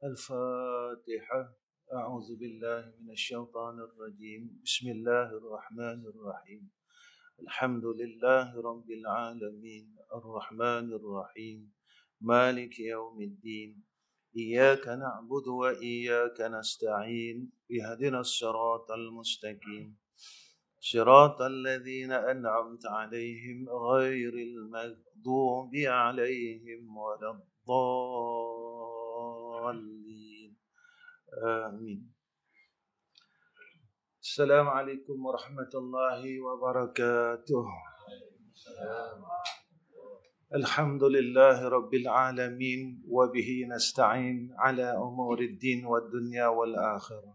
الفاتحة. أعوذ بالله من الشيطان الرجيم. بسم الله الرحمن الرحيم. الحمد لله رب العالمين الرحمن الرحيم مالك يوم الدين إياك نعبد وإياك نستعين اهدنا الصراط المستقيم صراط الذين أنعمت عليهم غير المغضوب عليهم ولا الضالين آمين. السلام عليكم ورحمة الله وبركاته. الحمد لله رب العالمين وبه نستعين على أمور الدين والدنيا والآخرة.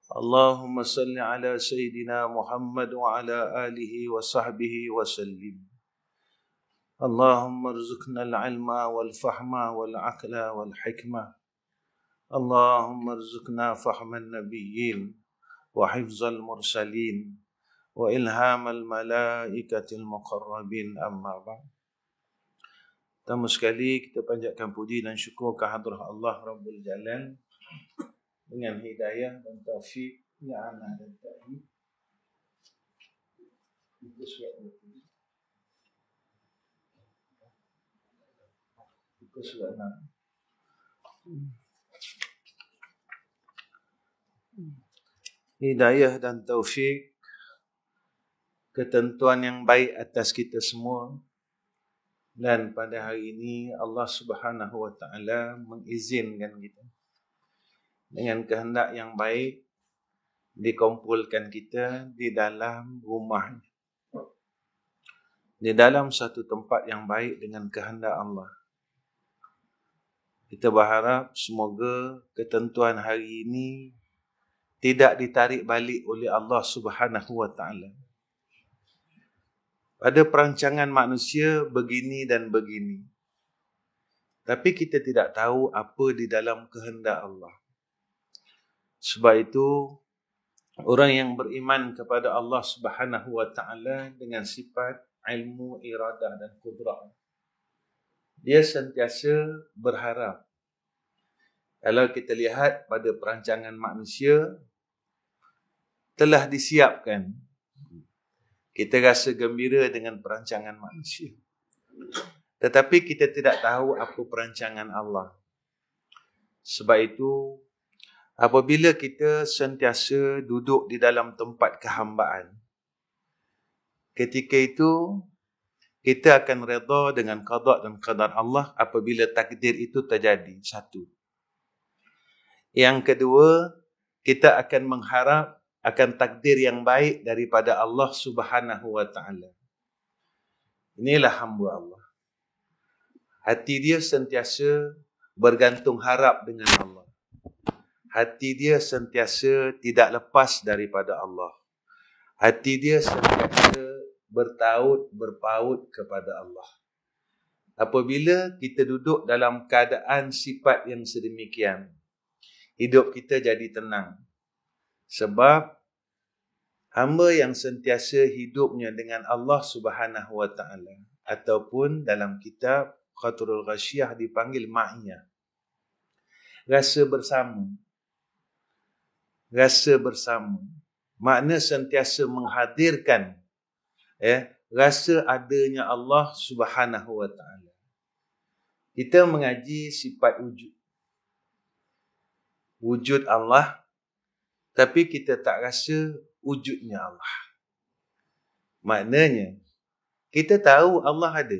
اللهم صل على سيدنا محمد وعلى آله وصحبه وسلم. اللهم ارزقنا العلم والفهم والعقل والحكمة. اللهم ارزقنا فهم النبيين وحفظ المرسلين وإلهام الملائكة المقربين. أما بعد. Pertama sekali kita panjatkan puji dan syukur kehadrat Allah Rabbul Jalal dengan hidayah dan taufik, ni'mah dan ta'id. Buku surat 6. Hidayah dan taufik, ketentuan yang baik atas kita semua. Dan pada hari ini Allah Subhanahu wa taala mengizinkan kita dengan kehendak yang baik dikumpulkan kita di dalam rumah, di dalam satu tempat yang baik dengan kehendak Allah. Kita berharap semoga ketentuan hari ini tidak ditarik balik oleh Allah Subhanahu wa taala. Pada perancangan manusia begini dan begini. Tapi kita tidak tahu apa di dalam kehendak Allah. Sebab itu orang yang beriman kepada Allah Subhanahu wa taala dengan sifat ilmu, iradah dan qudrah, dia sentiasa berharap. Kalau kita lihat pada perancangan manusia telah disiapkan, kita rasa gembira dengan perancangan manusia. Tetapi kita tidak tahu apa perancangan Allah. Sebab itu, apabila kita sentiasa duduk di dalam tempat kehambaan, ketika itu kita akan redha dengan qada dan qadar Allah apabila takdir itu terjadi. Satu. Yang kedua, kita akan mengharap akan takdir yang baik daripada Allah Subhanahu wa taala. Inilah hamba Allah. Hati dia sentiasa bergantung harap dengan Allah. Hati dia sentiasa tidak lepas daripada Allah. Hati dia sentiasa berpaut kepada Allah. Apabila kita duduk dalam keadaan sifat yang sedemikian, hidup kita jadi tenang. Sebab hamba yang sentiasa hidupnya dengan Allah Subhanahu wa taala, ataupun dalam kitab Qatrul Ghasyiyah dipanggil ma'iyah, rasa bersama. Rasa bersama makna sentiasa menghadirkan rasa adanya Allah Subhanahu wa taala. Kita mengaji sifat wujud Allah, tapi kita tak rasa wujudnya Allah. Maknanya, kita tahu Allah ada,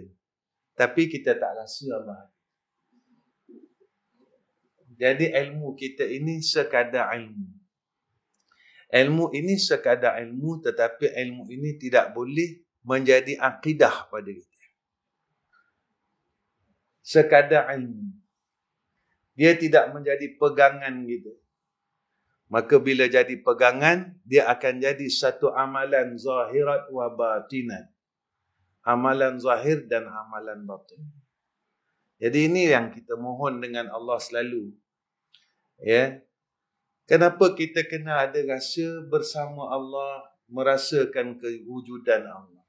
tapi kita tak rasa Allah ada. Jadi ilmu kita ini sekadar ilmu. Ilmu ini sekadar ilmu, tetapi ilmu ini tidak boleh menjadi akidah pada kita. Sekadar ilmu. Dia tidak menjadi pegangan kita. Maka bila jadi pegangan, dia akan jadi satu amalan zahirat wa batinat. Amalan zahir dan amalan batin. Jadi ini yang kita mohon dengan Allah selalu. Ya. Kenapa kita kena ada rasa bersama Allah, merasakan kewujudan Allah?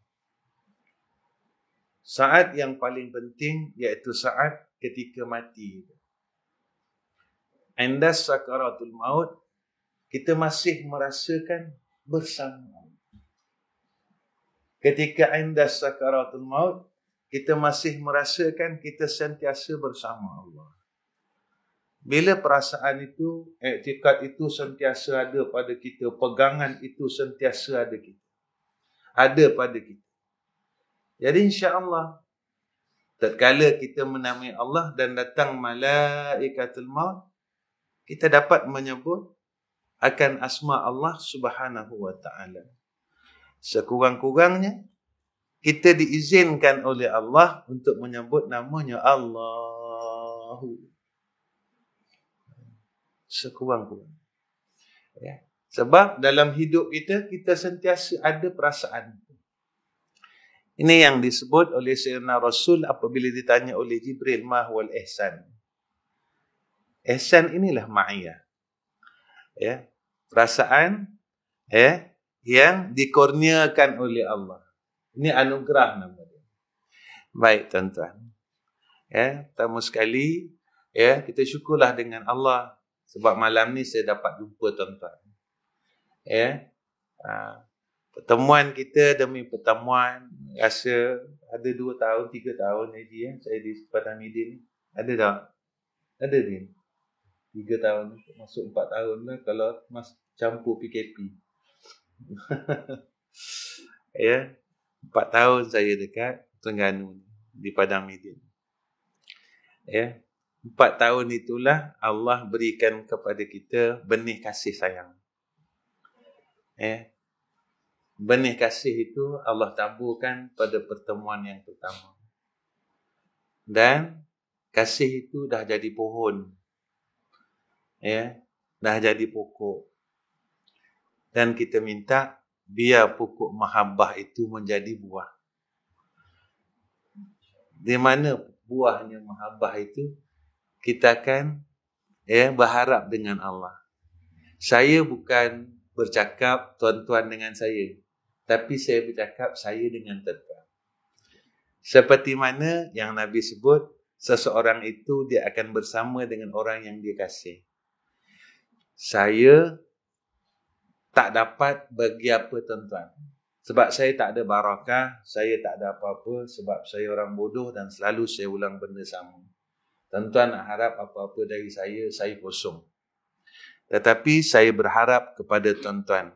Saat yang paling penting iaitu saat ketika mati. indas sakaratul maut, kita masih merasakan bersama. Ketika indas sakaratul maut, kita masih merasakan kita sentiasa bersama Allah. Bila perasaan itu, iktikad itu sentiasa ada pada kita, pegangan itu sentiasa ada pada kita. Jadi insya-Allah, tatkala kita menamai Allah dan datang malaikatul maut, kita dapat menyebut akan asma Allah Subhanahu wa taala. Sekurang-kurangnya kita diizinkan oleh Allah untuk menyebut namanya Allahu. Sekurang-kurangnya. Ya. Sebab dalam hidup kita sentiasa ada perasaan. Ini yang disebut oleh Sayyidina Rasul apabila ditanya oleh Jibril, ma huwal ihsan. Ihsan inilah ma'iyah. Ya, perasaan yang dikurniakan oleh Allah. Ini anugerah nama dia. Baik tuan-tuan. Ya, pertama sekali kita syukurlah dengan Allah sebab malam ni saya dapat jumpa tuan-tuan. Ya. Pertemuan kita demi pertemuan, rasa ada 2 tahun, 3 tahun lagi saya di Padang Midin. Ada tak? Ada dia. 3 tahun, masuk 4 tahun lah kalau campur PKP. Ya, 4 tahun saya dekat Terengganu di Padang Midin. Ya, 4 tahun itulah Allah berikan kepada kita benih kasih sayang. Ya. Benih kasih itu Allah taburkan pada pertemuan yang pertama. Dan kasih itu dah jadi pohon. Ya, dah jadi pokok. Dan kita minta biar pokok mahabbah itu menjadi buah. Di mana buahnya mahabbah itu, kita akan berharap dengan Allah. Saya bukan bercakap tuan-tuan dengan saya, tapi saya bercakap saya dengan tuan-tuan. Seperti mana yang Nabi sebut, seseorang itu dia akan bersama dengan orang yang dia kasih. Saya tak dapat bagi apa tuan-tuan. Sebab saya tak ada barakah, saya tak ada apa-apa, sebab saya orang bodoh dan selalu saya ulang benda sama. Tuan-tuan nak harap apa-apa dari saya kosong. Tetapi saya berharap kepada tuan-tuan,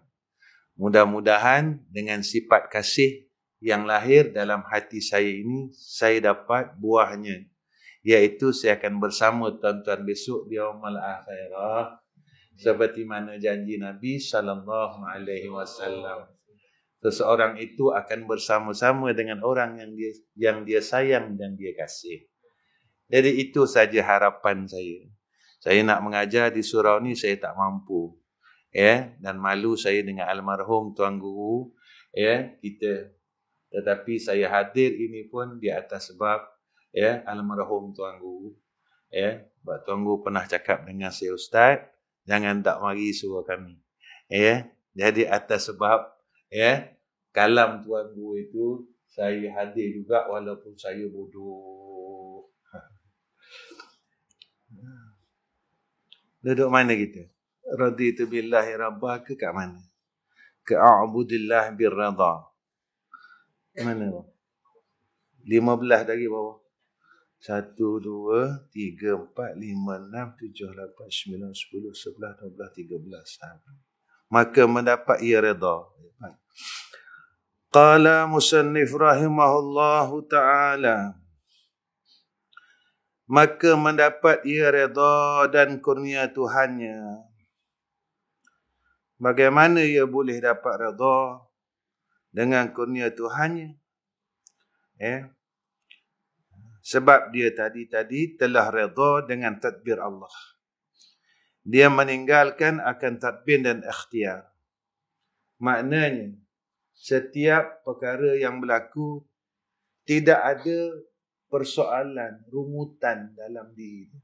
mudah-mudahan dengan sifat kasih yang lahir dalam hati saya ini, saya dapat buahnya. Iaitu saya akan bersama tuan-tuan besok di yaumul akhirah. Seperti mana janji Nabi SAW. Seseorang itu akan bersama-sama dengan orang yang dia sayang dan dia kasih. Jadi itu saja harapan saya. Saya nak mengajar di surau ni saya tak mampu. Dan malu saya dengan almarhum Tuan Guru kita. Tetapi saya hadir ini pun di atas sebab almarhum Tuan Guru. Sebab Tuan Guru pernah cakap dengan saya, Ustaz, jangan tak mari suruh kami. Jadi atas sebab kalam Tuan Guru itu saya hadir juga walaupun saya bodoh. Duduk mana kita? Raditu billahi rabbah ke kat mana? Ke a'budillah birrada. Mana? 15 dari bawah. 1, 2, 3, 4, 5, 6, 7, 8, 9, 10, 11, 12, 13. Maka mendapat ia reda. Qala musannif rahimahullahu ta'ala. Maka mendapat ia reda dan kurnia Tuhannya. Bagaimana ia boleh dapat reda dengan kurnia Tuhannya? Sebab dia tadi telah reda dengan tadbir Allah. Dia meninggalkan akan tadbir dan ikhtiar. Maknanya, setiap perkara yang berlaku tidak ada persoalan, rumutan dalam diri.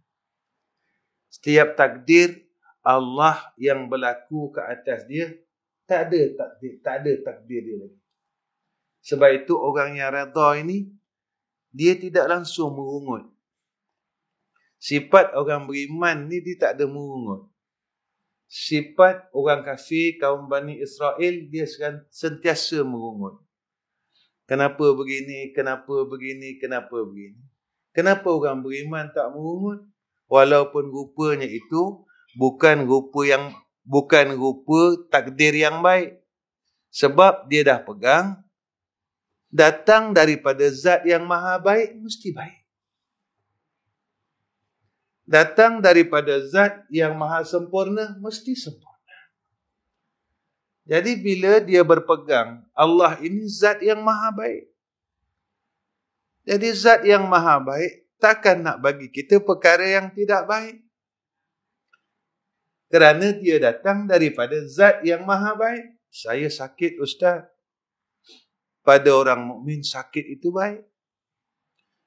Setiap takdir Allah yang berlaku ke atas dia, tak ada takdir dia lagi. Sebab itu orang yang redha ini, dia tidak langsung merungut. Sifat orang beriman ni dia tak ada merungut. Sifat orang kafir, kaum Bani Israel, dia sentiasa merungut. Kenapa begini, kenapa begini, kenapa begini. Kenapa orang beriman tak merungut? Walaupun rupanya itu bukan rupa takdir yang baik. Sebab dia dah pegang, datang daripada zat yang maha baik, mesti baik. Datang daripada zat yang maha sempurna, mesti sempurna. Jadi bila dia berpegang, Allah ini zat yang maha baik. Jadi zat yang maha baik, takkan nak bagi kita perkara yang tidak baik. Kerana dia datang daripada zat yang maha baik. Saya sakit, Ustaz. Pada orang mukmin sakit itu baik.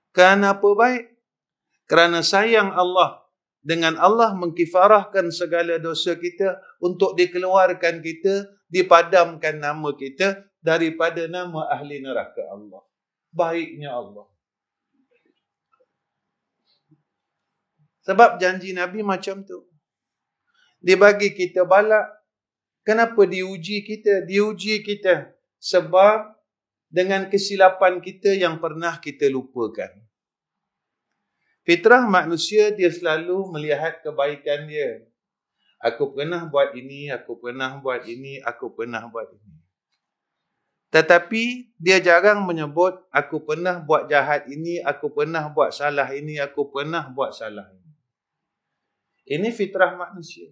Kenapa baik? Kerana sayang Allah. Dengan Allah mengkifarahkan segala dosa kita untuk dikeluarkan kita, dipadamkan nama kita daripada nama ahli neraka Allah. Baiknya Allah. Sebab janji Nabi macam tu. Dia bagi kita balak. Kenapa diuji kita? Diuji kita sebab dengan kesilapan kita yang pernah kita lupakan. Fitrah manusia dia selalu melihat kebaikan dia. Aku pernah buat ini, aku pernah buat ini, aku pernah buat ini. Tetapi dia jarang menyebut aku pernah buat jahat ini, aku pernah buat salah ini, aku pernah buat salah ini. Ini fitrah manusia.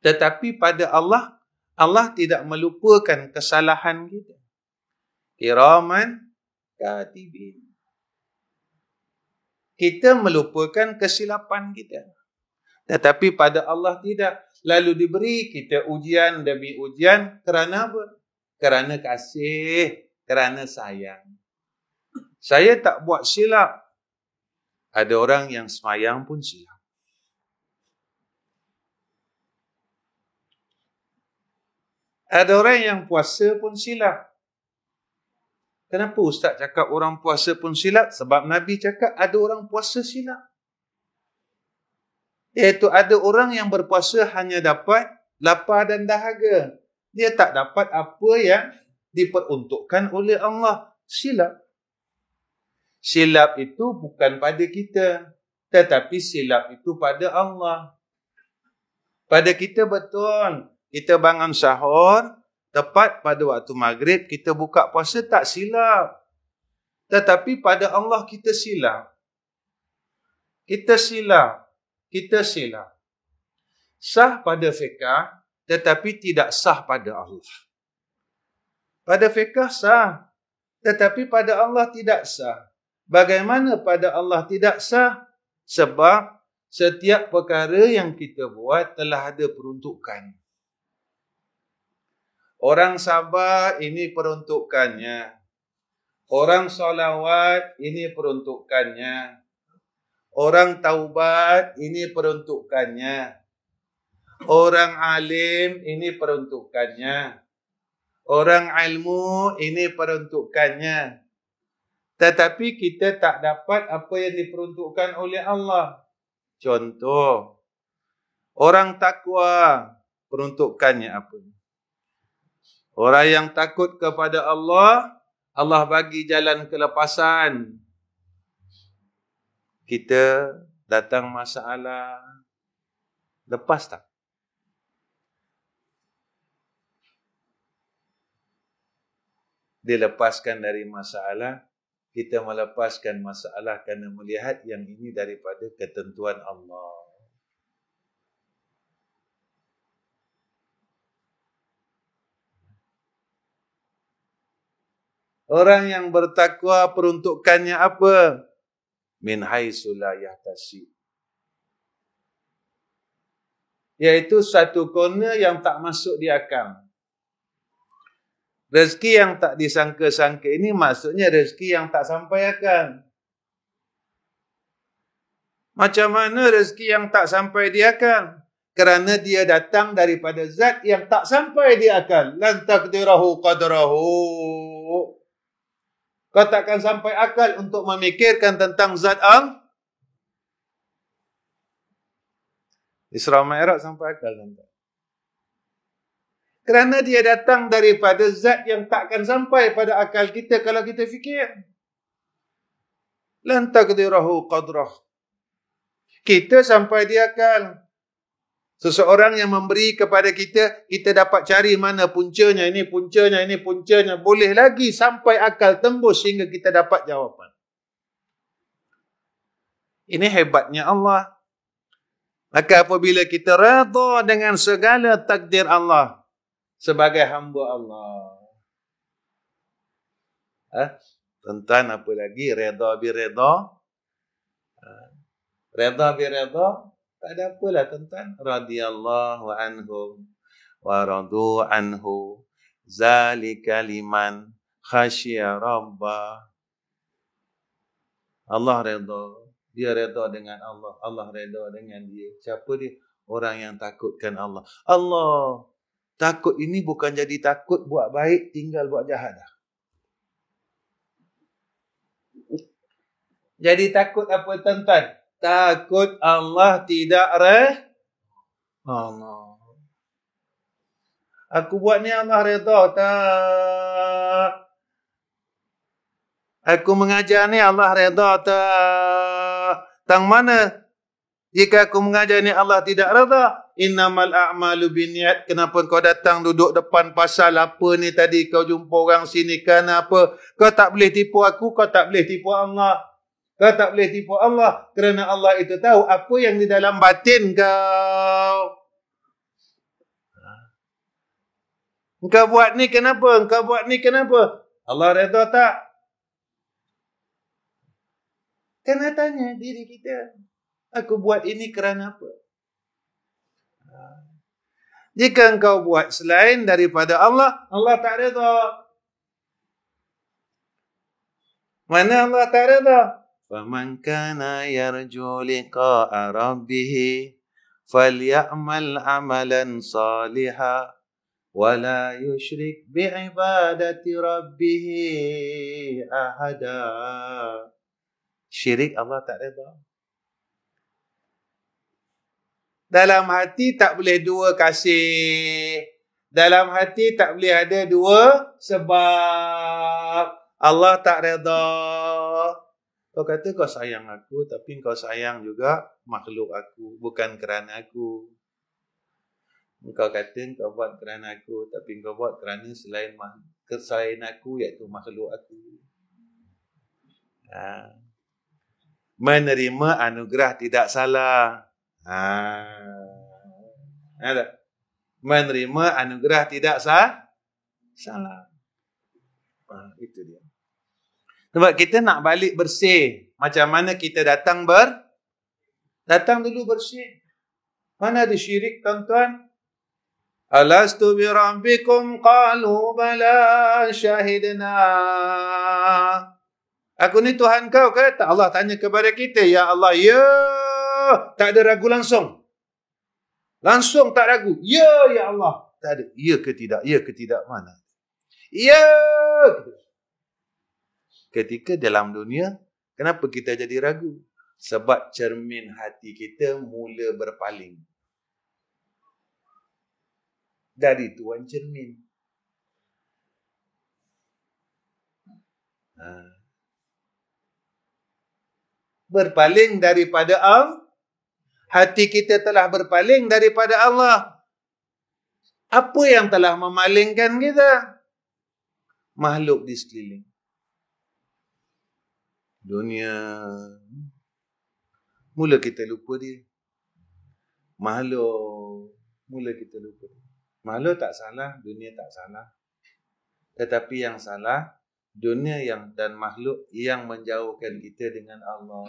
Tetapi pada Allah, Allah tidak melupakan kesalahan kita. Kiraman katibin. Kita melupakan kesilapan kita. Tetapi pada Allah tidak. Lalu diberi kita ujian demi ujian. Kerana apa? Kerana kasih. Kerana sayang. Saya tak buat silap. Ada orang yang semayang pun silap. Ada orang yang puasa pun silap. Kenapa Ustaz cakap orang puasa pun silap? Sebab Nabi cakap ada orang puasa silap. Iaitu ada orang yang berpuasa hanya dapat lapar dan dahaga. Dia tak dapat apa yang diperuntukkan oleh Allah. Silap. Silap itu bukan pada kita. Tetapi silap itu pada Allah. Pada kita betul. Kita bangun sahur, tepat pada waktu maghrib, kita buka puasa, tak silap. Tetapi pada Allah kita silap. Kita silap. Kita silap. Sah pada fiqh, tetapi tidak sah pada Allah. Pada fiqh sah, tetapi pada Allah tidak sah. Bagaimana pada Allah tidak sah? Sebab setiap perkara yang kita buat telah ada peruntukan. Orang sabar, ini peruntukannya. Orang solawat, ini peruntukannya. Orang taubat, ini peruntukannya. Orang alim, ini peruntukannya. Orang ilmu, ini peruntukannya. Tetapi kita tak dapat apa yang diperuntukkan oleh Allah. Contoh, orang takwa, peruntukannya apa? Orang yang takut kepada Allah, Allah bagi jalan kelepasan. Kita datang masalah, lepas tak? Dilepaskan dari masalah, kita melepaskan masalah kerana melihat yang ini daripada ketentuan Allah. Orang yang bertakwa peruntukannya apa? Min haitsu la yahtasib. Iaitu satu corner yang tak masuk di akal. Rezeki yang tak disangka-sangka ini maksudnya rezeki yang tak sampai akal. Macam mana rezeki yang tak sampai di akal? Kerana dia datang daripada zat yang tak sampai di akal. Lan taqdirahu qadrahu. Kau takkan sampai akal untuk memikirkan tentang zat Isra Mi'raj sampai akal tuan-tuan. Kerana dia datang daripada zat yang takkan sampai pada akal kita kalau kita fikir. Lan taqdirahu qadrah. Kita sampai di akal. Seseorang yang memberi kepada kita, kita dapat cari mana puncanya, ini puncanya, ini puncanya. Boleh lagi sampai akal tembus sehingga kita dapat jawapan. Ini hebatnya Allah. Maka apabila kita redha dengan segala takdir Allah sebagai hamba Allah. Tuan-tuan, apa lagi? Redha bi redha. Redha bi redha. Tak ada apalah tuan-tuan. Radhiyallahu anhum wa radu anhu. Zalika liman khasyiya rabbah. Allah redha. Dia redha dengan Allah. Allah redha dengan dia. Siapa dia? Orang yang takutkan Allah. Allah. Takut ini bukan jadi takut buat baik, tinggal buat jahat dah. Jadi takut apa tuan-tuan? Takut Allah tidak Allah. Aku buat ni Allah redha tak? Aku mengajar ni Allah redha tak? Tang mana? Jika aku mengajar ni Allah tidak redha, innamal a'malu binniyat. Kenapa kau datang duduk depan pasal apa ni tadi? Kau jumpa orang sini kenapa? Kau tak boleh tipu aku, kau tak boleh tipu Allah. Kau tak boleh tipu Allah kerana Allah itu tahu apa yang di dalam batin kau. Engkau buat ni kenapa? Engkau buat ni kenapa? Allah redha tak? Kena tanya diri kita. Aku buat ini kerana apa? Jika engkau buat selain daripada Allah, Allah tak redha. Mana Allah tak redha? فَمَنْ كَانَ يَرْجُو لِقَاءَ رَبِّهِ فَلْيَعْمَلْ عَمَلًا صَالِحًا وَلَا يُشْرِكْ بِعِبَادَةِ رَبِّهِ أَحَدًا. Syirik Allah tak redha. Dalam hati tak boleh dua kasih. Dalam hati tak boleh ada dua sebab. Allah tak redha. Kau kata kau sayang aku, tapi kau sayang juga makhluk aku, bukan kerana aku. Kau kata kau buat kerana aku, tapi kau buat kerana selain aku, iaitu makhluk aku. Menerima anugerah tidak salah. Ada. Menerima anugerah tidak salah. Itu dia. Sebab kita nak balik bersih. Macam mana kita datang dulu bersih. Mana ada syirik tuan-tuan? Alastu bi rabbikum qalu bala syahidna. Aku ni Tuhan kau kata. Allah tanya kepada kita, ya Allah, ya. Tak ada ragu langsung. Langsung tak ragu. Ya, ya Allah. Tak ada. Ya ke tidak? Ya ke tidak? Mana? Ya. Ketika dalam dunia, kenapa kita jadi ragu? Sebab cermin hati kita mula berpaling. Dari tuan cermin. Berpaling daripada Allah. Hati kita telah berpaling daripada Allah. Apa yang telah memalingkan kita? Makhluk di sekeliling. Dunia. Mula kita lupa dia. Makhluk. Mula kita lupa dia. Makhluk tak salah, dunia tak salah. Tetapi yang salah, dunia dan makhluk yang menjauhkan kita dengan Allah.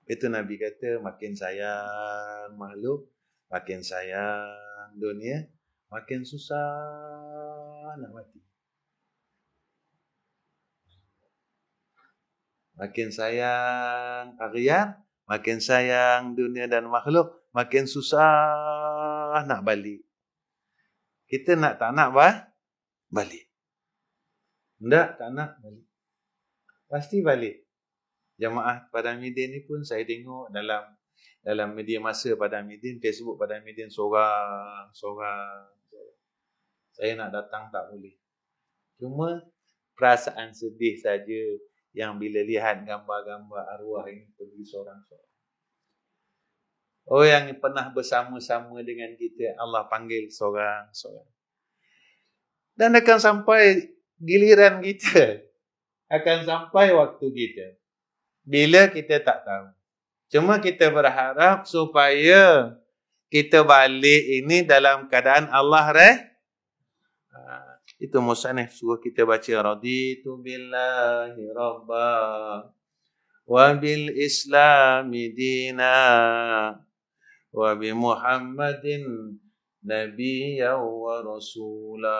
Itu Nabi kata, makin sayang makhluk, makin sayang dunia, makin susah nak mati. Makin sayang akhirat, makin sayang dunia dan makhluk, makin susah nak balik. Kita tak nak balik. Tak nak balik. Pasti balik. Jamaah Padang Media ni pun saya tengok dalam dalam media masa Padang Midin, Facebook Padang Midin, sorang. Saya nak datang tak boleh. Cuma perasaan sedih saja yang bila lihat gambar-gambar arwah ini pergi sorang-sorang. Oh, yang pernah bersama-sama dengan kita, Allah panggil sorang-sorang. Dan akan sampai giliran kita. Akan sampai waktu kita. Bila kita tak tahu. Cuma kita berharap supaya kita balik ini dalam keadaan Allah itu musannif suruh kita baca raditu billahi rabba wa bil islami dina wa bi Muhammadin nabiyyan wa rasula.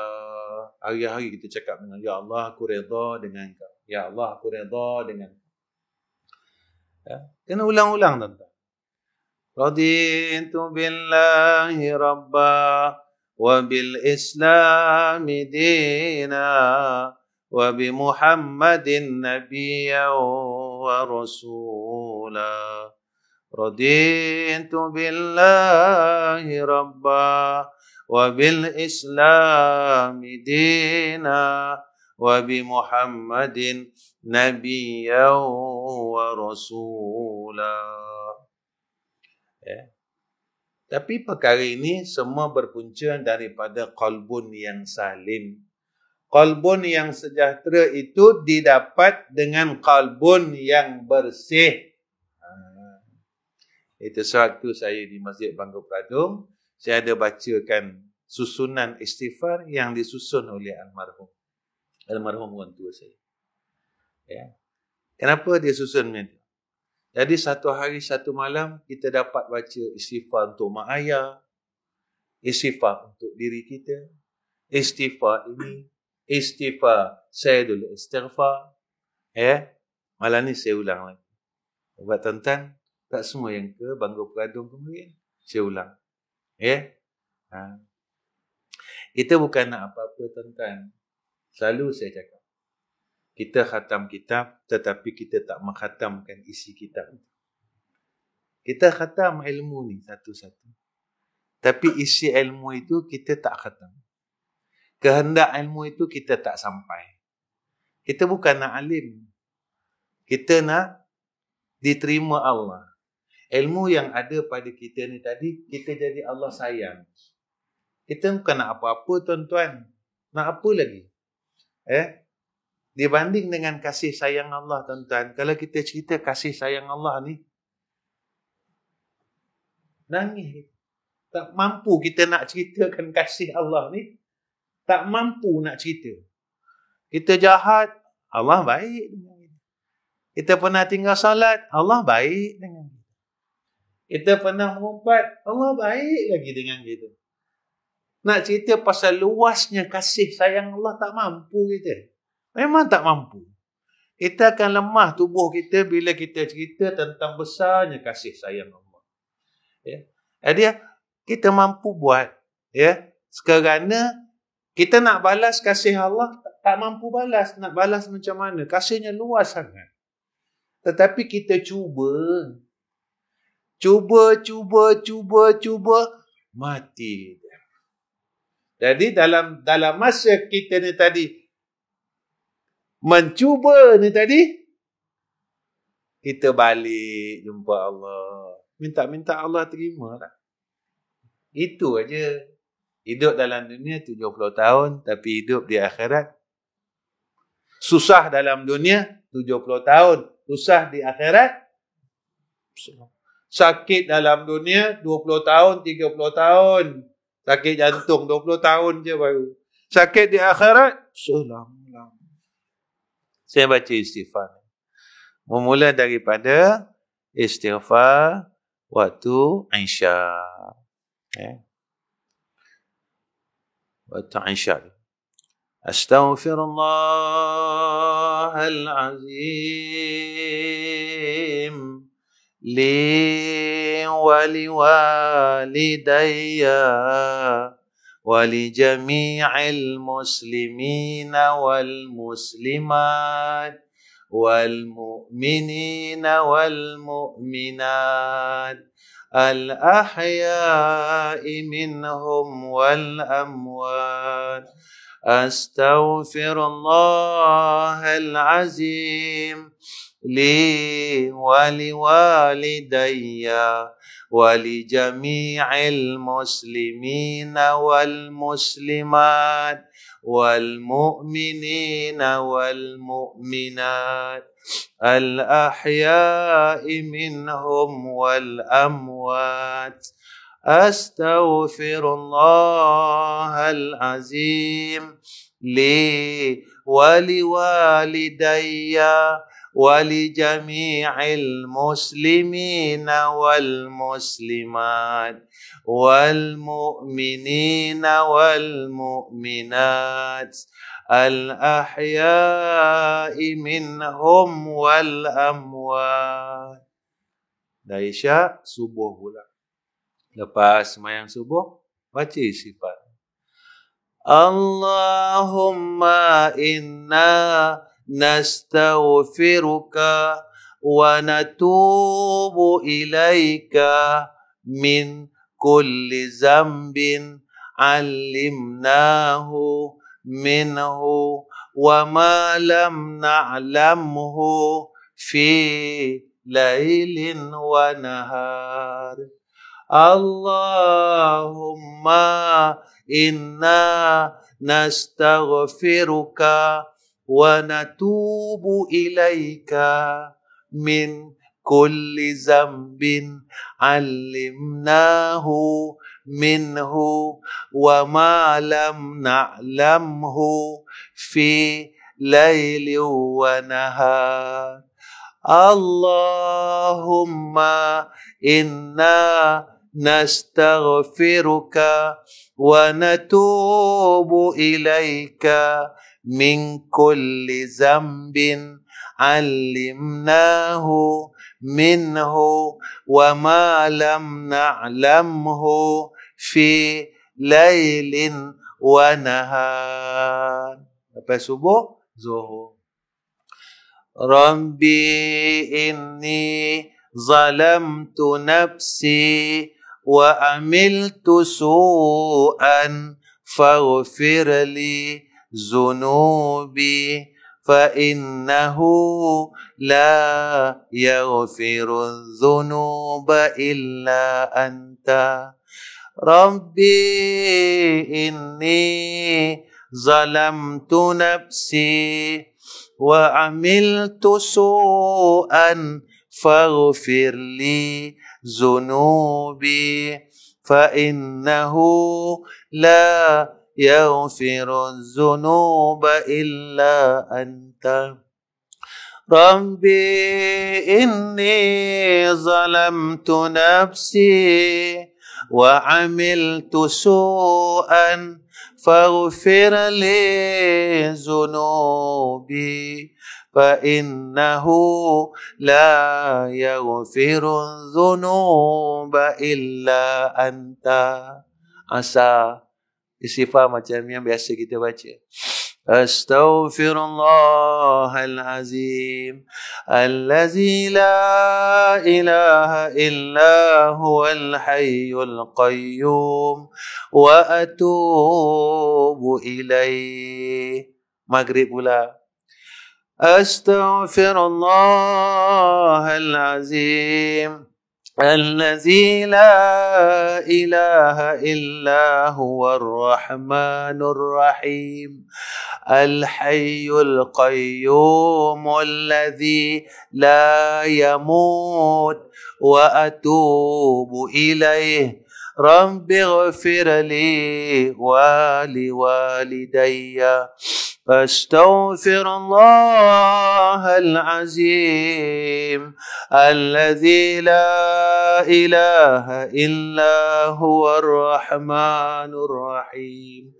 Hari-hari kita cakap dengan ya Allah aku redha dengan kau. Ya Allah aku redha dengan kau. Ya, kena ulang-ulang tuan-tuan. Raditu billahi rabba wa bil islami dina wa bi Muhammadin nabiyyan wa rasula. Raditu billahi rabba wa bil islami dina wa bi Muhammadin nabiyyan wa rasula. Ya. Tapi perkara ini semua berpunca daripada qalbun yang salim. Qalbun yang sejahtera itu didapat dengan qalbun yang bersih. Itu sewaktu saya di Masjid Bangka Pradong, saya ada bacakan susunan istighfar yang disusun oleh almarhum orang tua saya. Ya. Kenapa dia susun macam itu? Jadi satu hari satu malam kita dapat baca istighfar untuk mak ayah, istighfar untuk diri kita, istighfar ini, istighfar Sayyidul Istighfar. Ya. Malam ni saya ulang lagi. Buat tuan-tuan, tak semua yang ke Bangka Pradong kemudian saya ulang. Ya. Kita bukan nak apa-apa tuan-tuan. Selalu saya cakap. Kita khatam kitab tetapi kita tak mengkhatamkan isi kitab. Kita khatam ilmu ni satu-satu. Tapi isi ilmu itu kita tak khatam. Kehendak ilmu itu kita tak sampai. Kita bukan nak alim. Kita nak diterima Allah. Ilmu yang ada pada kita ni tadi, kita jadi Allah sayang. Kita bukan nak apa-apa tuan-tuan. Nak apa lagi? Dibanding dengan kasih sayang Allah tuan-tuan. Kalau kita cerita kasih sayang Allah ni, nangis. Tak mampu kita nak ceritakan kasih Allah ni. Tak mampu nak cerita. Kita jahat, Allah baik dengan kita. Kita pernah tinggal salat, Allah baik dengan kita. Kita pernah mengumpat, Allah baik lagi dengan kita. Nak cerita pasal luasnya kasih sayang Allah, tak mampu kita. Memang tak mampu. Kita akan lemah tubuh kita bila kita cerita tentang besarnya kasih sayang Allah. Ya. Jadi kita mampu buat. Ya. Kerana kita nak balas kasih Allah, tak mampu balas. Nak balas macam mana? Kasihnya luas sangat. Tetapi kita cuba, mati. Jadi dalam masa kita ni tadi, mencuba ni tadi, kita balik jumpa Allah. Minta Allah terima tak? Itu aja. Hidup dalam dunia 70 tahun, tapi hidup di akhirat. Susah dalam dunia 70 tahun. Susah di akhirat. Sakit dalam dunia 20 tahun, 30 tahun. Sakit jantung 20 tahun je baru. Sakit di akhirat selama-lama. Saya baca istighfar. Memula daripada istighfar waktu Isya. Waktu Isya. Astaghfirullahalazim li wa liwalidayya wa li jami'il muslimina wal muslimat والمؤمنين والمؤمنات الأحياء منهم والأموات. أستغفر الله العظيم لي ولوالدي ولجميع المسلمين والمسلمات والمؤمنين والمؤمنات الأحياء منهم والأموات. أستغفر الله العظيم لي ولوالدي ولجميع المسلمين والمسلمات والمؤمنين والمؤمنات الأحياء منهم والأموات. Dah Isya, subuh pula. Lepas sembahyang subuh, baca istighfar. Allahumma inna nastaghfiruka wa natubu ilaika min kulli zambin allimnahu minhu wa ma lam na'lamhu fi lailin wa nahar. Allahumma inna nastaghfiruka wa natubu ilaika min kulli zambin allimnahu minhu wa ma lam na'lamhu fi laili wa nahar. Allahumma inna nastaghfiruka wa natubu ilaika min kulli zambin allimnahu minhu wa ma lam na'lamhu fi lailin wa nahar. Lepas subuh, zuhur. Rabbi inni zalamtu nafsi wa amiltu su'an faghfir li zunubi fa innahu la yaghfiru dhunuba illa anta. Rabbi inni zalamtu nafsi wa amiltu su'an faghfir li zunubi fa innahu la yaghfiru dhunuba illa anta. Rabbi inni zalamtu nafsi wa amiltu su'an faghfir li dhunubi fa innahu la yaghfiru dhunuba illa anta. Asa istighfar macam yang biasa kita baca. Astaghfirullahal azim allazi la ilaha illa huwal hayyul qayyum wa atubu ilaih. Maghrib pula. Astaghfirullahal azim الذي لا إله إلا هو الرحمن الرحيم الحي القيوم الذي لا يموت وأتوب إليه. رب اغفر لي ولوالدي. أستغفر الله العظيم الذي لا إله إلا هو الرحمن الرحيم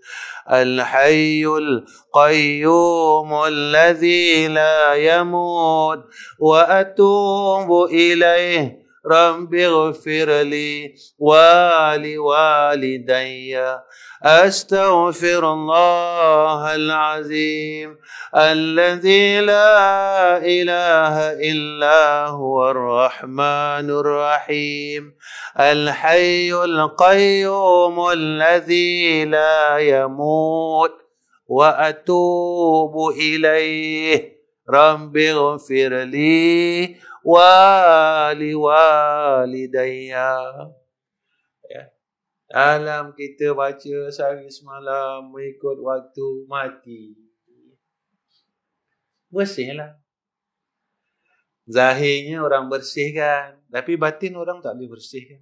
الحي القيوم الذي لا يموت وأتوب إليه. رب اغفر لي ولوالدي أستغفر الله العظيم الذي لا إله إلا هو الرحمن الرحيم الحي القيوم الذي لا يموت وأتوب إليه رب اغفر لي ولوالدي. Dalam kita baca sehari semalam mengikut waktu mati, bersihlah. Zahirnya orang bersihkan, tapi batin orang tak boleh bersihkan.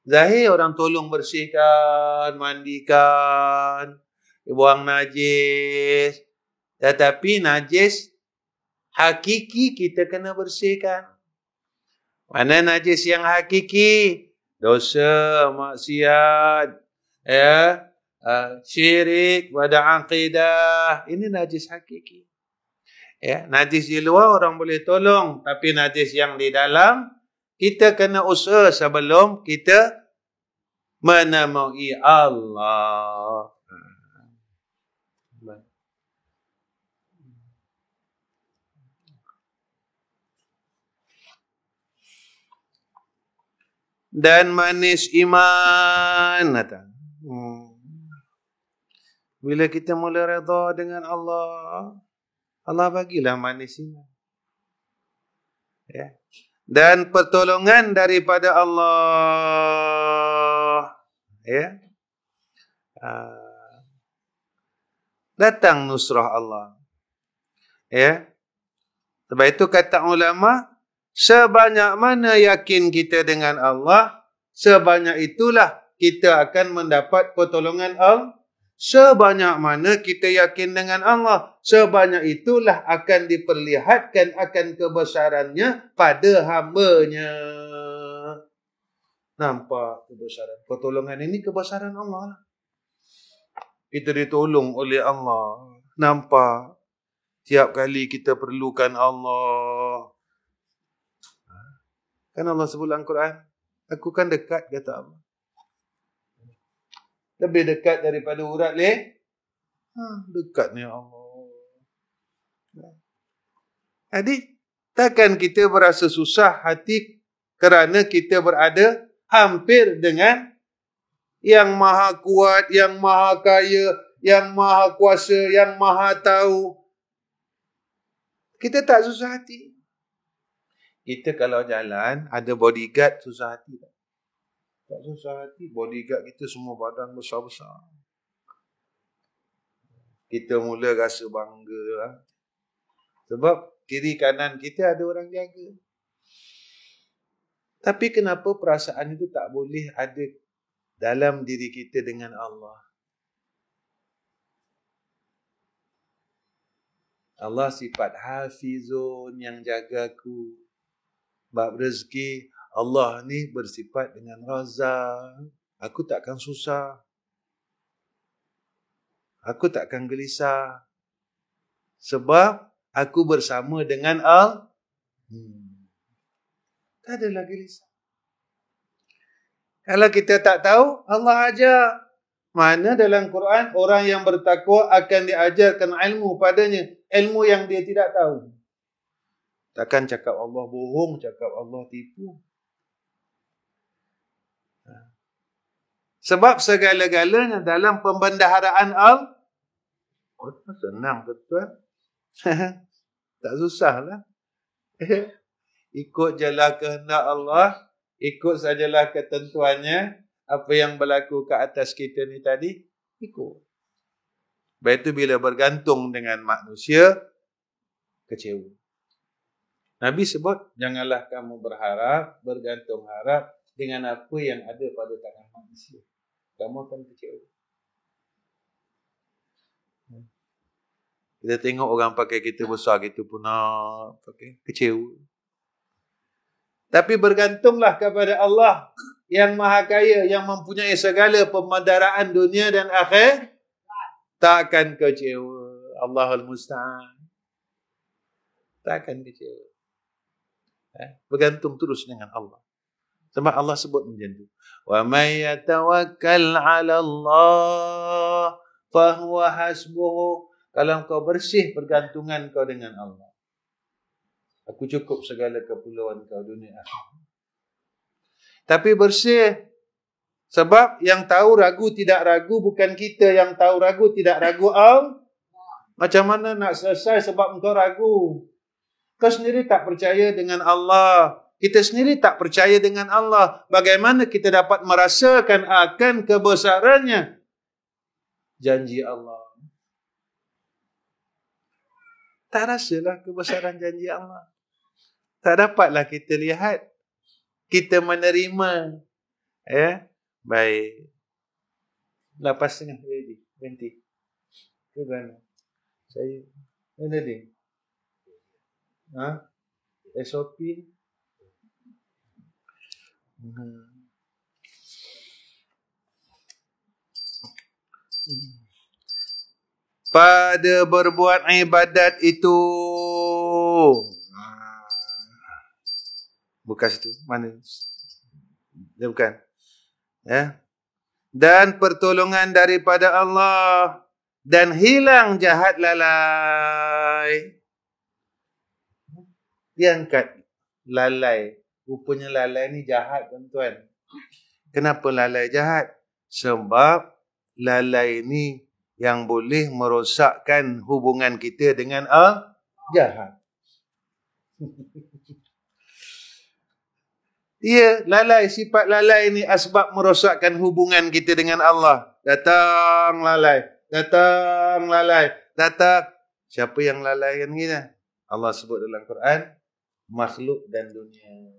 Zahir orang tolong bersihkan, mandikan, buang najis. Tetapi najis hakiki kita kena bersihkan. Mana najis yang hakiki? Dosa, maksiat, syirik pada akidah. Ini najis hakiki. Najis di luar orang boleh tolong, tapi najis yang di dalam kita kena usaha sebelum kita menemui Allah. Dan manis iman. Bila kita mula redha dengan Allah, Allah bagilah manis iman. Dan pertolongan daripada Allah. Datang nusrah Allah. Sebab itu kata ulama, sebanyak mana yakin kita dengan Allah, sebanyak itulah kita akan mendapat pertolongan Allah. Sebanyak mana kita yakin dengan Allah, sebanyak itulah akan diperlihatkan akan kebesarannya pada hamba-Nya. Nampak kebesaran? Pertolongan ini kebesaran Allah. Kita ditolong oleh Allah. Nampak? Tiap kali kita perlukan Allah. Kan Allah sebut dalam Quran, aku kan dekat, kata Allah. Lebih dekat daripada urat leh. Dekatnya Allah. Jadi, takkan kita berasa susah hati kerana kita berada hampir dengan yang maha kuat, yang maha kaya, yang maha kuasa, yang maha tahu. Kita tak susah hati. Kita kalau jalan, ada bodyguard, susah hati tak? Tak susah hati. Bodyguard kita semua badan besar-besar. Kita mula rasa bangga. Sebab kiri kanan kita ada orang jaga. Tapi kenapa perasaan itu tak boleh ada dalam diri kita dengan Allah? Allah sifat hafizun, yang jagaku. Bab rezeki, Allah ni bersifat dengan Razak. Aku takkan susah. Aku takkan gelisah. Sebab aku bersama dengan Allah. Tak adalah gelisah. Kalau kita tak tahu, Allah ajar. Mana dalam Quran, orang yang bertakwa akan diajarkan ilmu padanya. Ilmu yang dia tidak tahu. Takkan cakap Allah bohong, cakap Allah tipu. Sebab segala-galanya dalam pembendaharaan Allah. Senang betul. Tak susahlah. Ikut jelah kehendak Allah, ikut sajalah ketentuannya. Apa yang berlaku ke atas kita ni tadi, ikut. Baik itu bila bergantung dengan manusia, kecewa. Nabi sebut, janganlah kamu berharap, bergantung harap dengan apa yang ada pada tangan manusia. Kamu akan kecewa. Kita tengok orang pakai kereta besar, kita pun nak pakai, kecewa. Tapi bergantunglah kepada Allah yang maha kaya, yang mempunyai segala pemandaraan dunia dan akhir. Tak akan kecewa. Allahul Musta'an. Tak akan kecewa. Bergantung terus dengan Allah. Sebab Allah sebut macam tu. Wa may yatawakkal 'ala Allah fa huwa hasbuh. Kalau kau bersih pergantungan kau dengan Allah, aku cukup segala keperluan kau dunia akhirat. Tapi bersih. Sebab yang tahu ragu tidak ragu bukan kita, yang tahu ragu tidak ragu Allah. Macam mana nak selesai sebab engkau ragu? Kau sendiri tak percaya dengan Allah. Kita sendiri tak percaya dengan Allah. Bagaimana kita dapat merasakan akan kebesarannya janji Allah? Tak rasalah kebesaran janji Allah. Tak dapatlah kita lihat. Kita menerima. Ya, baik. 8.30 ready. Berhenti. Ke mana? Saya mana dia? SOP. Pada berbuat ibadat itu. Bukan situ. Mana? Dia bukan. Ya. Dan pertolongan daripada Allah. Dan hilang jahat lalai. Dia angkat lalai. Rupanya lalai ni jahat, tuan-tuan. Kenapa lalai jahat? Sebab lalai ni yang boleh merosakkan hubungan kita dengan jahat. Ya, lalai, sifat lalai ni asbab merosakkan hubungan kita dengan Allah. Datang lalai, datang lalai, datang. Siapa yang lalai kan kita? Allah sebut dalam Quran, makhluk dan dunia.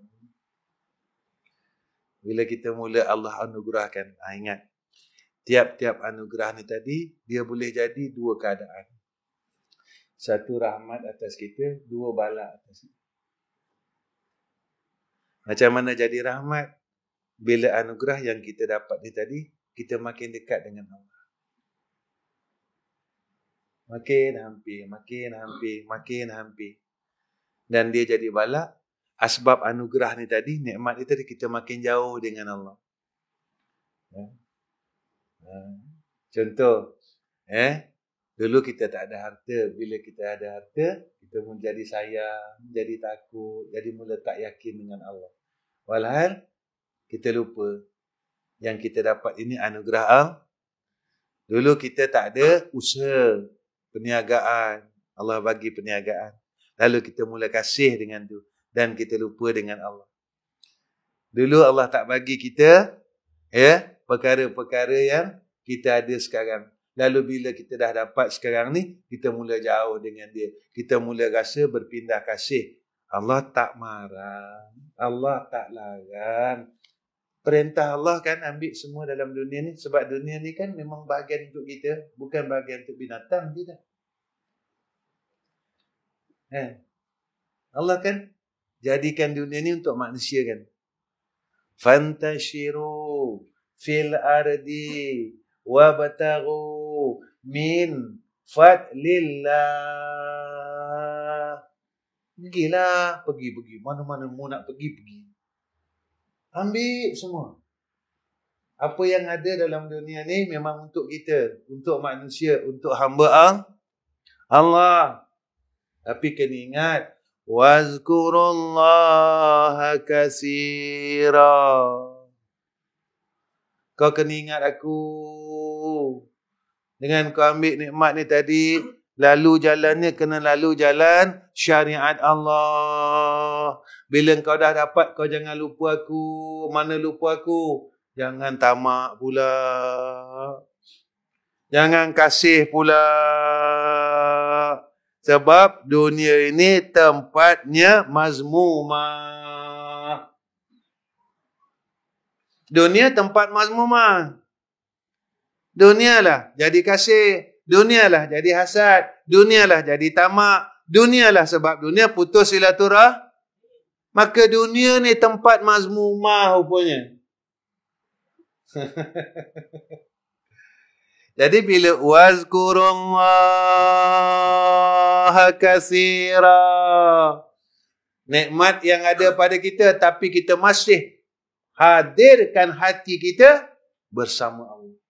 Bila kita mula Allah anugerahkan, ingat. Tiap-tiap anugerah ni tadi, dia boleh jadi dua keadaan. Satu rahmat atas kita, dua bala atas kita. Macam mana jadi rahmat? Bila anugerah yang kita dapat ni tadi, kita makin dekat dengan Allah. Makin hampir, makin hampir, makin hampir. Dan dia jadi bala. Asbab anugerah ni tadi, nikmat ni tadi, kita makin jauh dengan Allah. Ya. Contoh, dulu kita tak ada harta. Bila kita ada harta, kita pun jadi sayang, jadi takut, jadi mula tak yakin dengan Allah. Walhal, kita lupa yang kita dapat ini anugerah Allah. Dulu kita tak ada usaha, perniagaan. Allah bagi perniagaan. Lalu kita mula kasih dengan tu. Dan kita lupa dengan Allah. Dulu Allah tak bagi kita perkara-perkara yang kita ada sekarang. Lalu bila kita dah dapat sekarang ni, kita mula jauh dengan dia. Kita mula rasa berpindah kasih. Allah tak marah. Allah tak larang. Perintah Allah kan ambil semua dalam dunia ni. Sebab dunia ni kan memang bahagian untuk kita. Bukan bahagian untuk binatang. Tidak. Allah kan jadikan dunia ni untuk manusia kan. Fantashiru fil ardi wabtaghu min fadlillah. Pergilah, pergi. Mana-mana mu nak pergi. Ambil semua. Apa yang ada dalam dunia ni memang untuk kita, untuk manusia, untuk hamba Allah. Tapi kena ingat, wazkurullaha katsira. Kau kena ingat aku. Dengan kau ambil nikmat ni tadi, lalu jalannya kena lalu jalan syariat Allah. Bila kau dah dapat, kau jangan lupa aku. Mana lupa aku? Jangan tamak pula. Jangan kasih pula. Sebab dunia ini tempatnya mazmumah. Dunia tempat mazmumah. Dunialah jadi kasih. Dunialah jadi hasad. Dunialah jadi tamak. Dunialah sebab dunia putus silaturahim. Maka dunia ni tempat mazmumah rupanya. Jadi bila wazkurullaha katsira, nikmat yang ada pada kita, tapi kita masih hadirkan hati kita bersama Allah.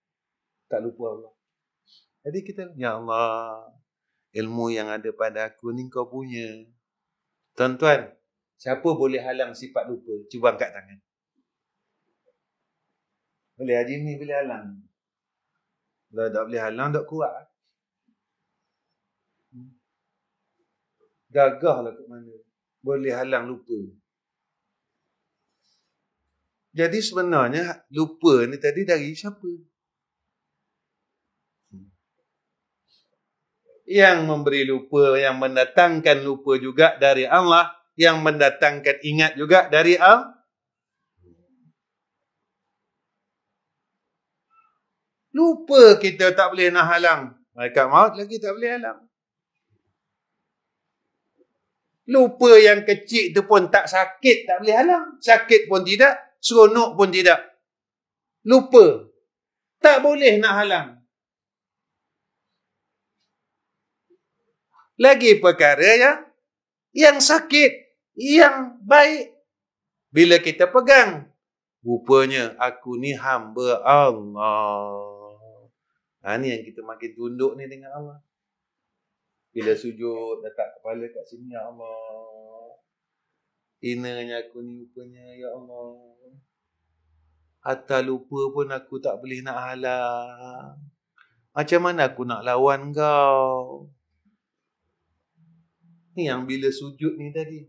Tak lupa Allah. Jadi kita, ya Allah, ilmu yang ada pada aku ni kau punya. Tuan-tuan, siapa boleh halang sifat lupa? Cuba angkat tangan. Boleh, Haji ni boleh halang. Kalau tak boleh halang, tak kuat. Gagahlah kat mana. Boleh halang lupa. Jadi sebenarnya lupa ni tadi dari siapa? Yang memberi lupa, yang mendatangkan lupa juga dari Allah, yang mendatangkan ingat juga dari Allah. Lupa kita tak boleh nak halang. Malaikat maut lagi tak boleh halang. Lupa yang kecil tu pun tak sakit, tak boleh halang. Sakit pun tidak, seronok pun tidak. Lupa. Tak boleh nak halang. Lagi perkara yang sakit, yang baik. Bila kita pegang, rupanya aku ni hamba Allah. Ni yang kita makin tunduk ni dengan Allah. Bila sujud, letak kepala kat sini, ya Allah. Hinanya aku ni rupanya, ya Allah. Hatta lupa pun aku tak boleh nak halang. Macam mana aku nak lawan kau? Ni yang bila sujud ni tadi.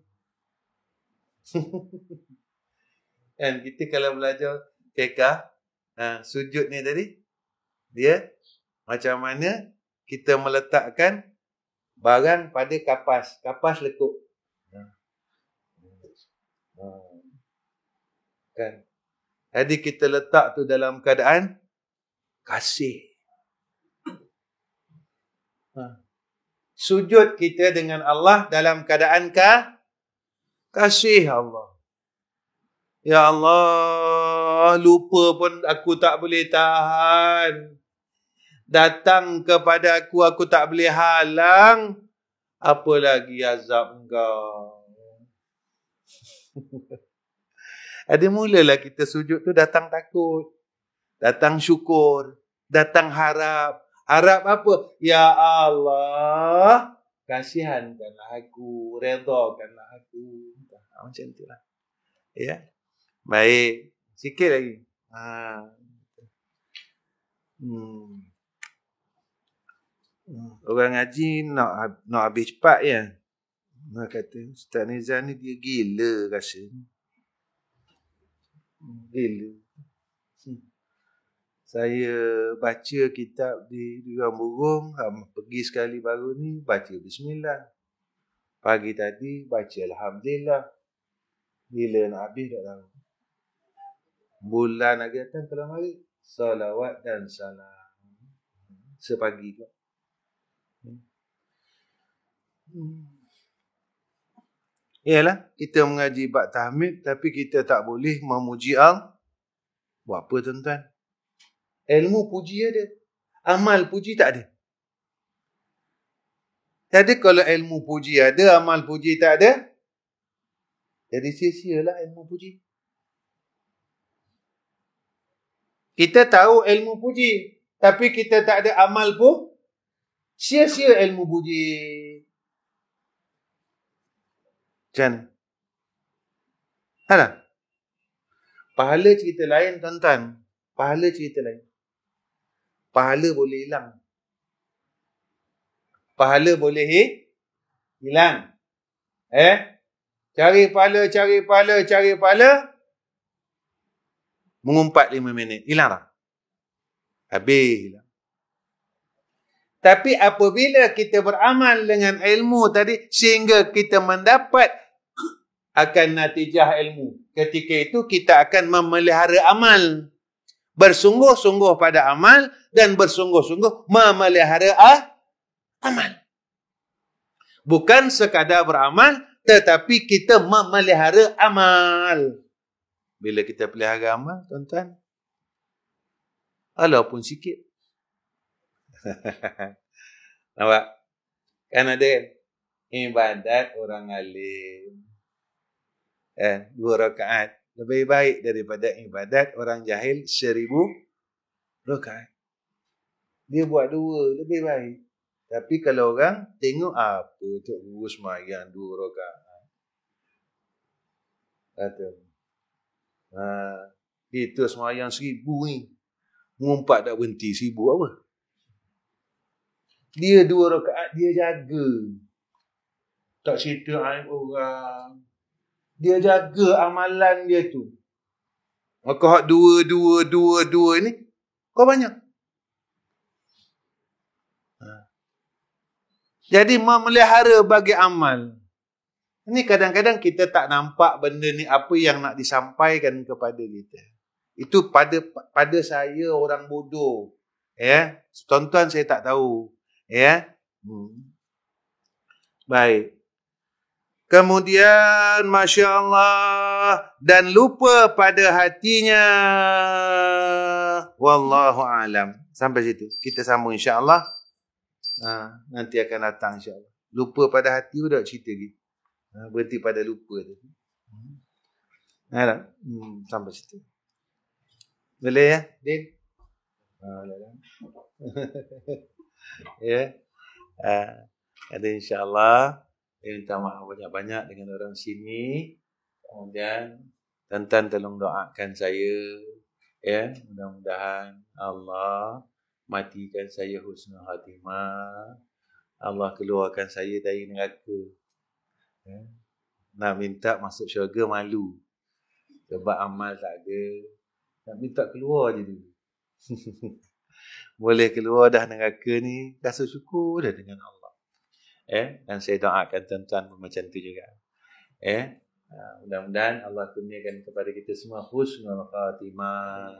Kan kita kalau belajar fiqh, sujud ni tadi, dia macam mana kita meletakkan barang pada kapas. Kapas lekuk. Kan? Jadi kita letak tu dalam keadaan kasih. Sujud kita dengan Allah dalam keadaan kasih Allah. Ya Allah, lupa pun aku tak boleh tahan. Datang kepada aku tak boleh halang. Apa lagi azab engkau? Ada mulalah kita sujud tu datang takut. Datang syukur. Datang harap. Harap apa? Ya Allah, kasihankanlah aku, redakanlah aku. Macam itulah. Ya. Baik. Sikit lagi. Orang ngaji nak habis cepat ya. Nak kata Ustaz Nizam ni dia gila rasa. Gila. Saya baca kitab di Durang Burung, pergi sekali baru ni, baca Bismillah. Pagi tadi, baca Alhamdulillah. Bila nak habis, tak tahu. Bulan lagi datang kalau mari, salawat dan salam. Sepagi tu. Yalah, kita mengaji bab tahmid, tapi kita tak boleh memuji Allah. Buat apa tuan-tuan? Ilmu puji ada. Amal puji tak ada. Jadi kalau ilmu puji ada, amal puji tak ada, jadi sia-sialah ilmu puji. Kita tahu ilmu puji, tapi kita tak ada amal pun, sia-sia ilmu puji. Macam mana? Pahala cerita lain tuan-tuan. Pahala cerita lain. Pahala boleh hilang. Pahala boleh hilang. Cari pahala. Mengumpat 5 minit. Hilang tak? Habis hilang. Tapi apabila kita beramal dengan ilmu tadi, sehingga kita mendapat akan natijah ilmu. Ketika itu kita akan memelihara amal. Bersungguh-sungguh pada amal dan bersungguh-sungguh memelihara amal. Bukan sekadar beramal, tetapi kita memelihara amal. Bila kita pelihara amal, tuan-tuan, walaupun sikit. Nampak? Kan ada ibadat orang alim. 2 rakaat lebih baik daripada ibadat orang jahil 1000 rakaat. Dia buat 2 lebih baik. Tapi kalau orang tengok apa Tok Guru sembahyang 2 rakaat. Kata, kita sembahyang 1000 ni. Ngumpat tak berhenti 1000 apa? Dia 2 rakaat dia jaga. Tak cerita aib orang. Dia jaga amalan dia tu. Maka hak 2 ni kau banyak. Jadi memelihara bagi amal. Ini kadang-kadang kita tak nampak benda ni apa yang nak disampaikan kepada kita. Itu pada saya orang bodoh. Ya, tuan-tuan saya tak tahu. Ya. Baik. Kemudian Masya Allah, dan lupa pada hatinya. Wallahu alam. Sampai situ. Kita sambung insya-Allah. Nanti akan datang insya-Allah. Lupa pada hati tu dah cerita lagi. Berhenti pada lupa tu. Sampai situ. Boleh ya, Din? Ya. Ada insya-Allah. Saya minta maaf banyak-banyak dengan orang sini. Kemudian tuan-tuan tolong doakan saya. Ya, mudah-mudahan Allah matikan saya husnul khatimah. Allah keluarkan saya dari neraka. Ya. Nak minta masuk syurga malu. Sebab amal tak ada. Nak minta keluar je dulu. Boleh keluar dah neraka ni, rasa syukur dah dengan Allah. Dan saya doakan tuan-tuan macam tu juga. Mudah-mudahan Allah kurniakan kepada kita semua husnul khatimah.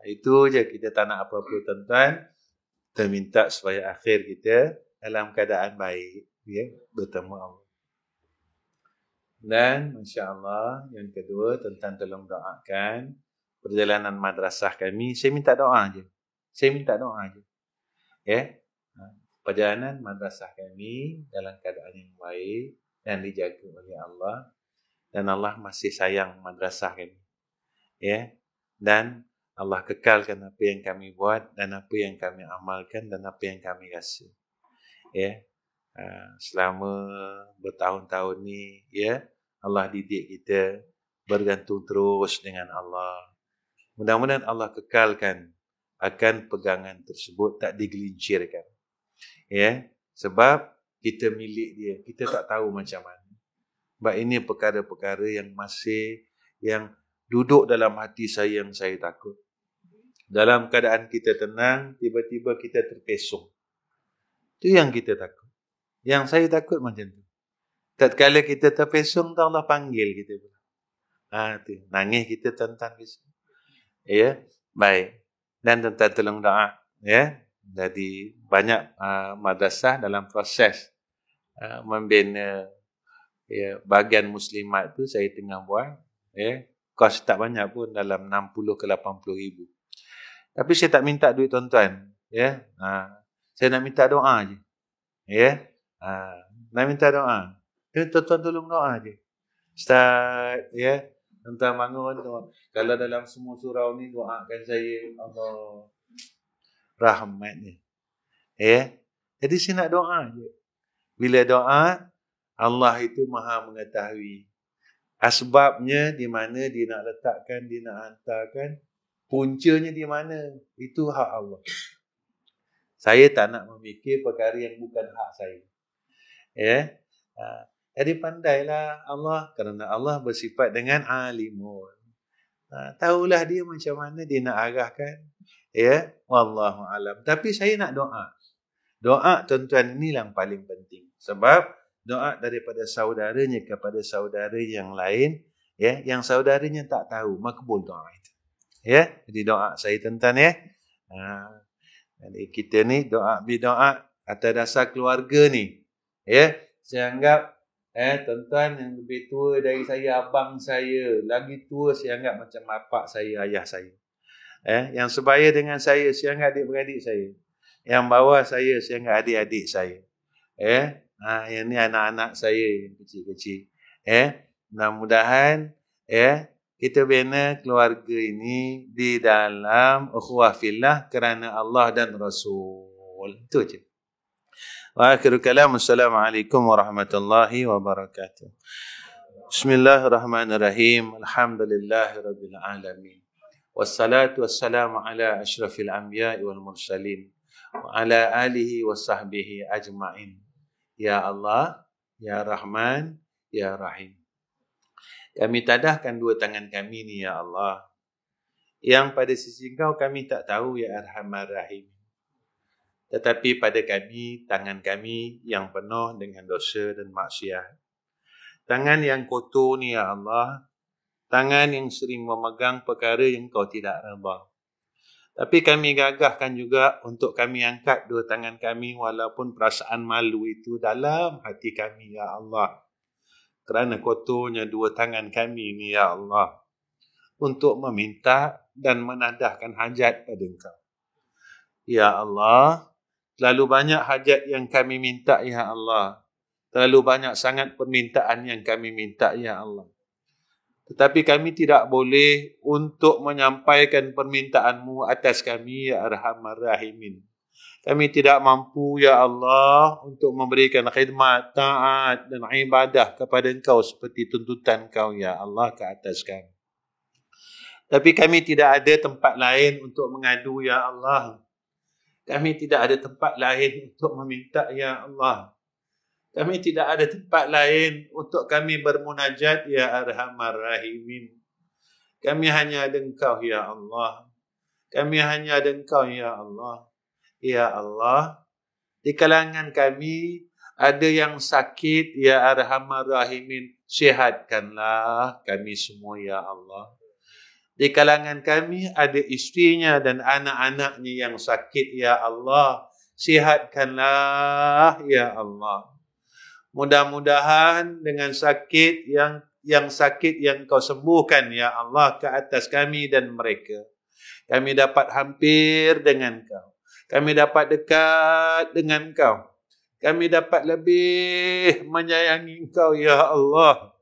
Itu je, kita tak nak apa-apa tuan-tuan. Kita minta supaya akhir kita dalam keadaan baik, bertemu Allah. Dan insya-Allah yang kedua, tuan-tuan tolong doakan perjalanan madrasah kami. Saya minta doa je. Perjalanan madrasah kami dalam keadaan yang baik dan dijaga oleh Allah, dan Allah masih sayang madrasah kami. Dan Allah kekalkan apa yang kami buat dan apa yang kami amalkan dan apa yang kami rasa. Selama bertahun-tahun ni, Allah didik kita bergantung terus dengan Allah. Mudah-mudahan Allah kekalkan akan pegangan tersebut, tak digelincirkan. Sebab kita milik dia, kita tak tahu macam mana. Sebab ini perkara-perkara yang duduk dalam hati saya, yang saya takut. Dalam keadaan kita tenang, tiba-tiba kita terpesong. Itu yang kita takut. Yang saya takut macam tu. Tatkala kita terpesong, Allah panggil kita pula. Nangis kita tentang kisah. Baik. Dan tentang tolong doa. Jadi banyak madrasah dalam proses membina bahagian muslimat tu saya tengah buat. Kos tak banyak pun, dalam 60 ke 80 ribu. Tapi saya tak minta duit tuan-tuan. Saya nak minta doa je. Nak minta doa. Tuan-tuan tolong doa je. Ustaz, tuan-tuan bangun. Kalau dalam semua surau ni, doakan saya, Allah rahmat ni. Jadi saya nak doa je. Bila doa, Allah itu maha mengetahui asbabnya di mana dia nak letakkan, dia nak hantarkan, puncanya di mana, itu hak Allah. Saya tak nak memikir perkara yang bukan hak saya. Jadi pandailah Allah, kerana Allah bersifat dengan alimun. Tahulah dia macam mana dia nak arahkan. Wallahu alam. Tapi saya nak doa. Doa tuan-tuan ini yang paling penting. Sebab doa daripada saudaranya kepada saudara yang lain, yang saudaranya tak tahu, makbul doa itu. Jadi doa saya tuan-tuan Jadi kita ni doa atas dasar keluarga ni. Saya anggap tuan-tuan yang lebih tua dari saya, abang saya, lagi tua saya anggap macam bapak saya, ayah saya. Yang sebaya dengan saya anggap adik-beradik saya. Yang bawah saya anggap adik-adik saya. Yang ni anak-anak saya yang kecil-kecil. Mudah-mudahan kita bina keluarga ini di dalam ukhuwah fillah kerana Allah dan Rasul. Itu je. Wa akhiru kalam. Assalamualaikum warahmatullahi wabarakatuh. Bismillahirrahmanirrahim. Alhamdulillahirabbil alamin. Wassalatu wassalamu ala asyrafil anbiya'i wal mursalin wa ala alihi wa sahbihi ajma'in. Ya Allah, Ya Rahman, Ya Rahim. Kami tadahkan dua tangan kami ni, Ya Allah, yang pada sisi Engkau kami tak tahu, Ya Arhamar Rahim. Tetapi pada kami, tangan kami yang penuh dengan dosa dan maksiat. Tangan yang kotor ni, Ya Allah, tangan yang sering memegang perkara yang Kau tidak redha. Tapi kami gagahkan juga untuk kami angkat dua tangan kami walaupun perasaan malu itu dalam hati kami, Ya Allah. Kerana kotornya dua tangan kami ni, Ya Allah, untuk meminta dan menadahkan hajat pada Engkau. Ya Allah, terlalu banyak hajat yang kami minta, Ya Allah. Terlalu banyak sangat permintaan yang kami minta, Ya Allah. Tetapi kami tidak boleh untuk menyampaikan permintaan-Mu atas kami, Ya Arhamar Rahimin. Kami tidak mampu, Ya Allah, untuk memberikan khidmat, taat dan ibadah kepada Engkau seperti tuntutan Kau, Ya Allah, ke atas kami. Tapi kami tidak ada tempat lain untuk mengadu, Ya Allah. Kami tidak ada tempat lain untuk meminta, Ya Allah. Kami tidak ada tempat lain untuk kami bermunajat, Ya Arhamar Rahimin. Kami hanya ada Engkau, Ya Allah. Kami hanya ada Engkau, Ya Allah. Ya Allah, di kalangan kami ada yang sakit, Ya Arhamar Rahimin, sihatkanlah kami semua, Ya Allah. Di kalangan kami ada isterinya dan anak-anaknya yang sakit, Ya Allah, sihatkanlah, Ya Allah. Mudah-mudahan dengan sakit yang sakit yang Kau sembuhkan, Ya Allah, ke atas kami dan mereka. Kami dapat hampir dengan Kau. Kami dapat dekat dengan Kau. Kami dapat lebih menyayangi Engkau, Ya Allah.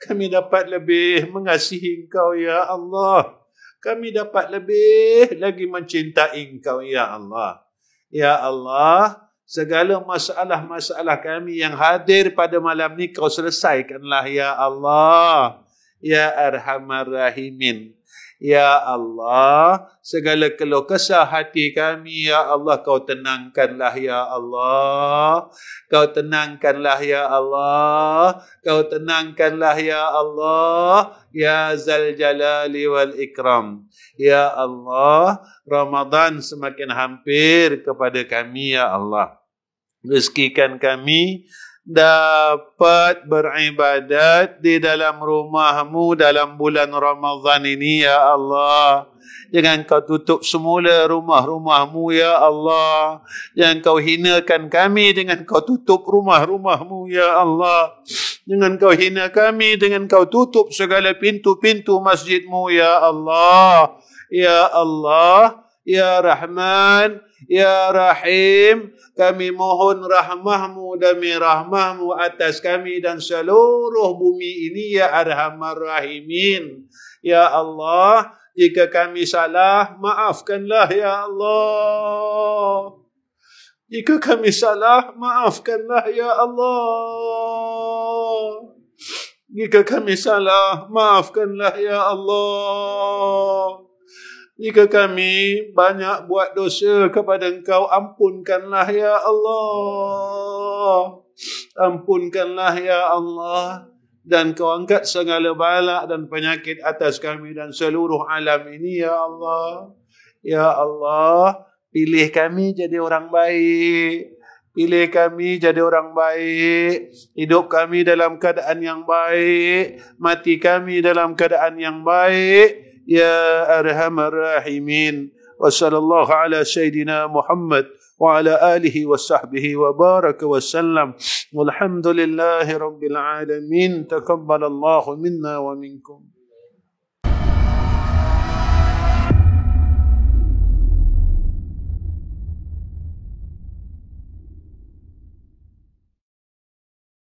Kami dapat lebih mengasihi Engkau, Ya Allah. Kami dapat lebih lagi mencintai Engkau, Ya Allah. Ya Allah, segala masalah-masalah kami yang hadir pada malam ni Kau selesaikanlah, Ya Allah. Ya Arhamar Rahimin. Ya Allah, segala keluh kesah hati kami, Ya Allah, Kau tenangkanlah, Ya Allah. Kau tenangkanlah, Ya Allah. Kau tenangkanlah, Ya Allah. Ya Zal Jalali wal Ikram. Ya Allah, Ramadan semakin hampir kepada kami, Ya Allah. Rezekikan kami dapat beribadat di dalam rumah-Mu dalam bulan Ramadan ini, Ya Allah. Jangan Kau tutup semula rumah-rumah-Mu, Ya Allah. Jangan Kau hinakan kami dengan Kau tutup rumah-rumah-Mu, Ya Allah. Jangan Kau hina kami dengan Kau tutup segala pintu-pintu masjid-Mu, Ya Allah. Ya Allah, Ya Rahman, Ya Rahim, kami mohon rahmah-Mu demi rahmah-Mu atas kami dan seluruh bumi ini, Ya Arhamar Rahimin. Ya Allah, jika kami salah, maafkanlah, Ya Allah. Jika kami salah, maafkanlah, Ya Allah. Jika kami salah, maafkanlah, Ya Allah. Jika kami banyak buat dosa kepada Engkau, ampunkanlah, Ya Allah. Ampunkanlah, Ya Allah. Dan Kau angkat segala bala dan penyakit atas kami dan seluruh alam ini, Ya Allah. Ya Allah, pilih kami jadi orang baik. Pilih kami jadi orang baik. Hidup kami dalam keadaan yang baik. Mati kami dalam keadaan yang baik. Ya Arhamar Rahimin. Wa sallallahu ala Sayyidina Muhammad wa ala alihi wa sahbihi wa baraka wa sallam. Walhamdulillahi Rabbil alamin. Taqabbalallahu minna wa minkum.